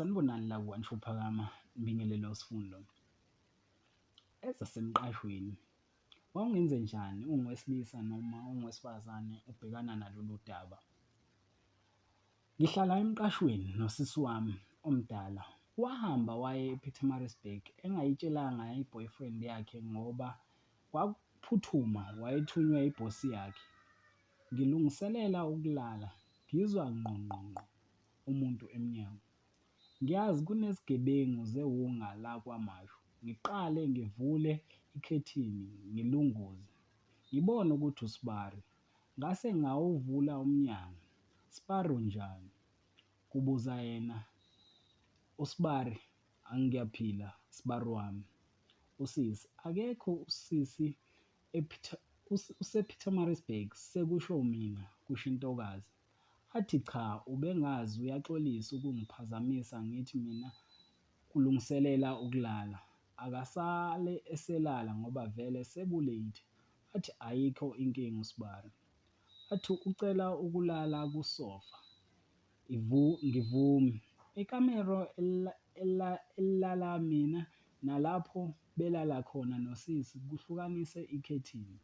Sanibonani la kuwanisho phakama Mbingelelo Sifundo. Ezasemqashweni, wawungenze njani ungowesilisa noma ungowesifazane ubhekana nalolu daba? Ngihlala emqashweni nosisi wami omdala. Wahamba waye ePietermaritzburg engayitshelanga i-boyfriend yakhe ngoba kwaphuthuma wayethunywe ibhosi yakhe. Ngilungiselela ukulala, ngizwa ngqongqongqo umuntu emnyango. Ngiyazi kunezigebengu zewunga lakwaMashu. Ngiqale ngivule ikhethini ngilunguze, ngibone ukuthi uSibari. Ngase ngawuvula umnyango. "Sibari unjani?" Kubuza yena. "USibari, ngiyaphila Sibari wami." Usisi, "Akekho usisi usePietermaritzburg sekusho mina," kusho intokazi. Athi, "Cha, ubengazi uyaxolisa ukungiphazamisa ngithi mina ulungiselela ukulala. Akasale eselala ngoba vele seku-late." Athi, "Ayikho inkinga uSibari." Athi, "Ucela ukulala kusofa." Ngivumi. Ikamero elilala mina nalapho belala khona nosisi kuhlukanise ikhethini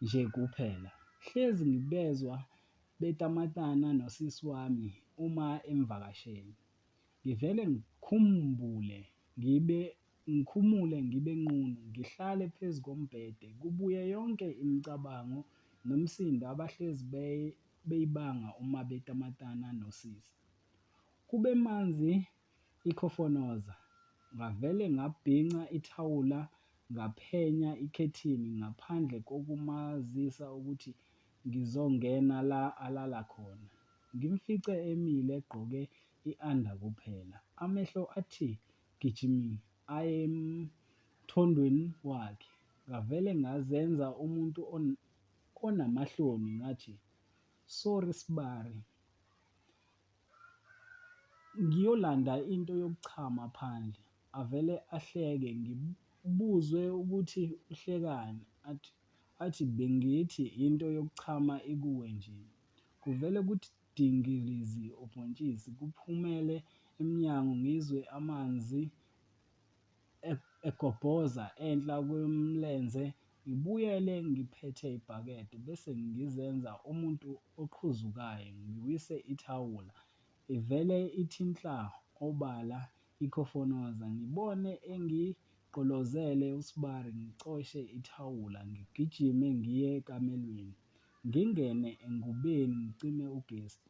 nje kuphela. Hlezi ngibezwa betamatana nosisi wami uma emvakashele. Ngivele ngikhumule ngibe nqunu, ngihlale phezu kombhede. Kubuye yonke imicabango nomsindo abahlezi beyibanga uma betamatana nosisi. Kube manzi ikhofonoza. Ngavele ngabhinca ithawula ngaphenya ikhethini ngaphandle kokumazisa ukuthi ngizongena la alala khona. Ngimfice emile egqoke i-under kuphela. Amehlo athi gijimi aye emthondweni wakhe. Ngavele ngazenza umuntu onamahloni ngathi, "Sorry Sibari." Ngiyolanda into yokuchama phandle. Avele ahleke. Ngibuzwe ukuthi uhlekani. Athi, "Bengithi into yokuchama ikuwe nje." Kuvele kuthi dingilizi ubhontshisi kuphumele emnyango ngizwe amanzi egobhoza enhla kwemlenze. Ngibuyele ngiphethe ibhakede bese ngizenza umuntu oqhuzukayo ngiwise ithawula. Ivele ithi nhla obala ikhofonoza. Ngibone engigqolozele uSibari ngicoshe ithawula. Ngigijime ngiye ekamelweni. Ngingene engubeni ngicime ugesi.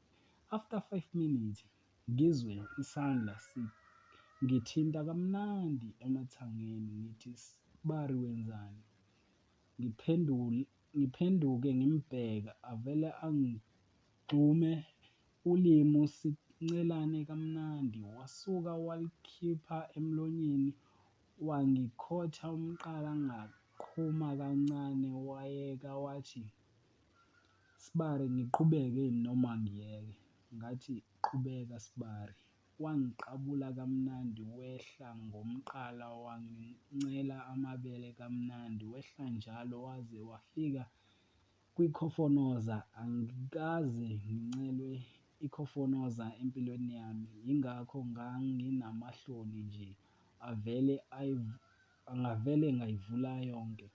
After 5 minutes ngizwe isandla ngithinta kamnandi emathangeni. Ngithi, "Sibari wenzani?" Ngiphenduke ngimbheka. Avele angigxume ulimi sincelane kamnandi. Wasuka walikhipha emlonyeni wangikhotha umqala ngaqhuma kancane. Wayeka wathi, "Sibari, ngiqhubeke yini noma ngiyeke?" Ngathi, "Qhubeka Sibari." Wangiqabula kamnandi wehla ngomqala wangincela amabele kamnandi. Wehla njalo waze wafika kwikhofonoza. Angikaze ngincelwe ikhofonoza empilweni yami, yingakho nganginamahloni nje. Angavele ngayivula yonke.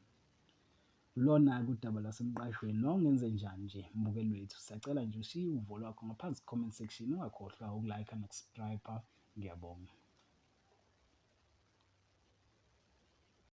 Lona-ke udaba lwasemqashweni. Wawungenze njani nje mbukeli wethu? Siyacela nje ushiye uvo lwakho ngaphansi comment section. Ungakhohlwa uku-like noku-subscribe. Ngiyabonga.